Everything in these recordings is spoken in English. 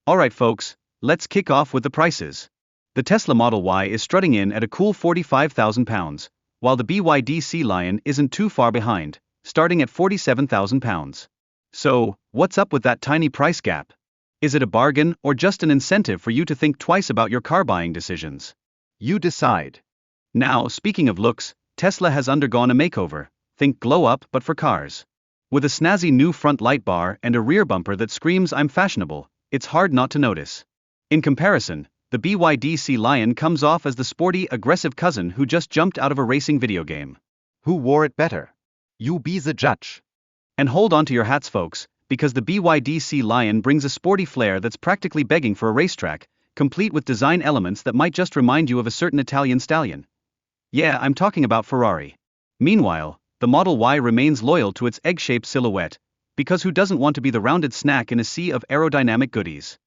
Alright folks, let's kick off with the prices. The Tesla Model Y is strutting in at a cool £45,000, while the BYD Sea Lion isn't too far behind, starting at £47,000. So, what's up with that tiny price gap? Is it a bargain or just an incentive for you to think twice about your car buying decisions? You decide. Now, speaking of looks, Tesla has undergone a makeover. Think glow up but for cars. With a snazzy new front light bar and a rear bumper that screams I'm fashionable, it's hard not to notice. In comparison, the BYD Sea Lion comes off as the sporty, aggressive cousin who just jumped out of a racing video game. Who wore it better? You be the judge. And hold on to your hats folks, because the BYD Sea Lion brings a sporty flair that's practically begging for a racetrack, complete with design elements that might just remind you of a certain Italian stallion. Yeah, I'm talking about Ferrari. Meanwhile, the Model Y remains loyal to its egg-shaped silhouette, because who doesn't want to be the rounded snack in a sea of aerodynamic goodies?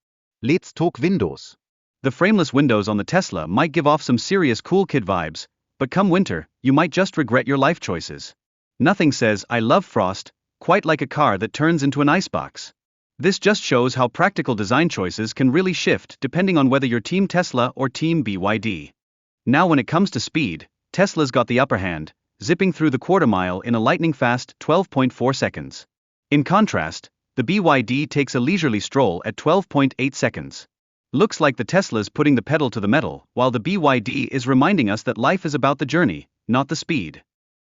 Let's talk windows. The frameless windows on the Tesla might give off some serious cool kid vibes, but come winter, you might just regret your life choices. Nothing says I love frost quite like a car that turns into an icebox. This just shows how practical design choices can really shift depending on whether you're Team Tesla or Team BYD. Now when it comes to speed, Tesla's got the upper hand, zipping through the quarter mile in a lightning-fast 12.4 seconds. In contrast, the BYD takes a leisurely stroll at 12.8 seconds. Looks like the Tesla's putting the pedal to the metal, while the BYD is reminding us that life is about the journey, not the speed.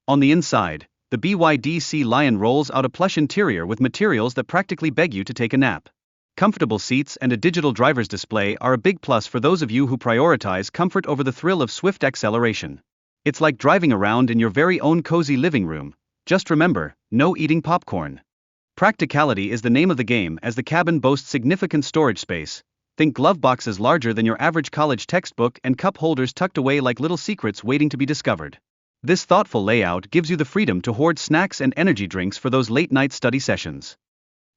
On the inside, the BYD Sea Lion rolls out a plush interior with materials that practically beg you to take a nap. Comfortable seats and a digital driver's display are a big plus for those of you who prioritize comfort over the thrill of swift acceleration. It's like driving around in your very own cozy living room. Just remember, no eating popcorn. Practicality is the name of the game as the cabin boasts significant storage space. Think glove boxes larger than your average college textbook and cup holders tucked away like little secrets waiting to be discovered. This thoughtful layout gives you the freedom to hoard snacks and energy drinks for those late-night study sessions.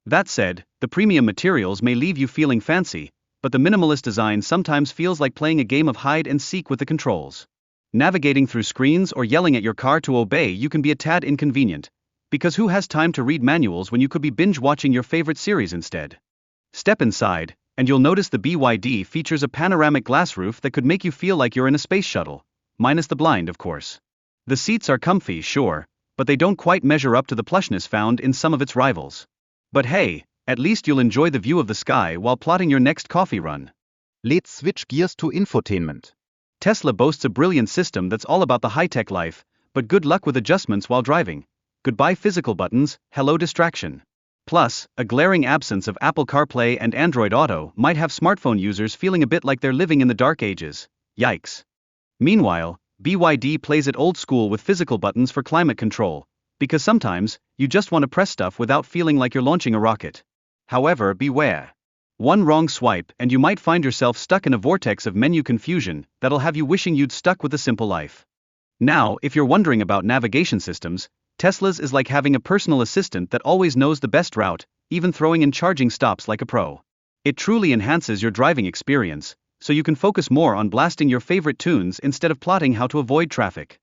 That said, the premium materials may leave you feeling fancy, but the minimalist design sometimes feels like playing a game of hide and seek with the controls. Navigating through screens or yelling at your car to obey you can be a tad inconvenient, because who has time to read manuals when you could be binge-watching your favorite series instead? Step inside, and you'll notice the BYD features a panoramic glass roof that could make you feel like you're in a space shuttle, minus the blind of course. The seats are comfy, sure, but they don't quite measure up to the plushness found in some of its rivals. But hey, at least you'll enjoy the view of the sky while plotting your next coffee run. Let's switch gears to infotainment. Tesla boasts a brilliant system that's all about the high-tech life, but good luck with adjustments while driving. Goodbye physical buttons, hello distraction. Plus, a glaring absence of Apple CarPlay and Android Auto might have smartphone users feeling a bit like they're living in the dark ages. Yikes. Meanwhile, BYD plays it old school with physical buttons for climate control, because sometimes, you just want to press stuff without feeling like you're launching a rocket. However, beware. One wrong swipe and you might find yourself stuck in a vortex of menu confusion that'll have you wishing you'd stuck with a simple life. Now, if you're wondering about navigation systems, Tesla's is like having a personal assistant that always knows the best route, even throwing in charging stops like a pro. It truly enhances your driving experience, so you can focus more on blasting your favorite tunes instead of plotting how to avoid traffic.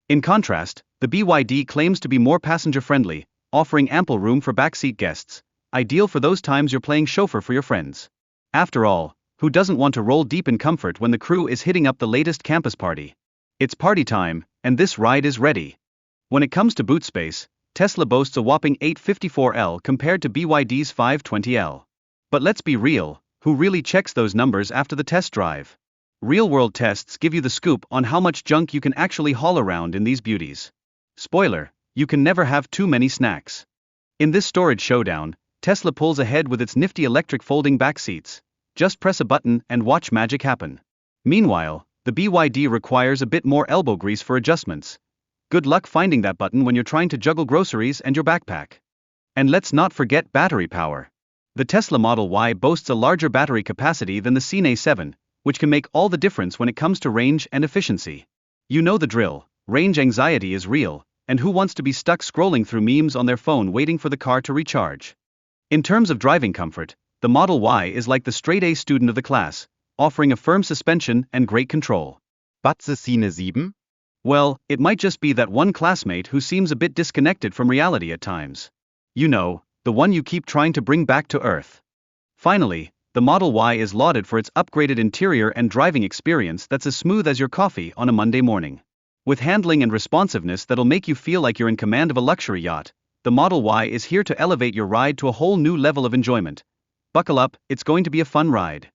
In contrast, the BYD claims to be more passenger-friendly, offering ample room for backseat guests, ideal for those times you're playing chauffeur for your friends. After all, who doesn't want to roll deep in comfort when the crew is hitting up the latest campus party? It's party time, and this ride is ready. When it comes to boot space, Tesla boasts a whopping 854L compared to BYD's 520L. But let's be real, who really checks those numbers after the test drive? Real-world tests give you the scoop on how much junk you can actually haul around in these beauties. Spoiler, you can never have too many snacks. In this storage showdown, Tesla pulls ahead with its nifty electric folding back seats. Just press a button and watch magic happen. Meanwhile, the BYD requires a bit more elbow grease for adjustments. Good luck finding that button when you're trying to juggle groceries and your backpack. And let's not forget battery power. The Tesla Model Y boasts a larger battery capacity than the Cine 7, which can make all the difference when it comes to range and efficiency. You know the drill, range anxiety is real, and who wants to be stuck scrolling through memes on their phone waiting for the car to recharge? In terms of driving comfort, the Model Y is like the straight-A student of the class, offering a firm suspension and great control. But the Cine 7? Well, it might just be that one classmate who seems a bit disconnected from reality at times. You know, the one you keep trying to bring back to earth. Finally, The Model Y is lauded for its upgraded interior and driving experience that's as smooth as your coffee on a Monday morning. With handling and responsiveness that'll make you feel like you're in command of a luxury yacht, the Model Y is here to elevate your ride to a whole new level of enjoyment. Buckle up, it's going to be a fun ride.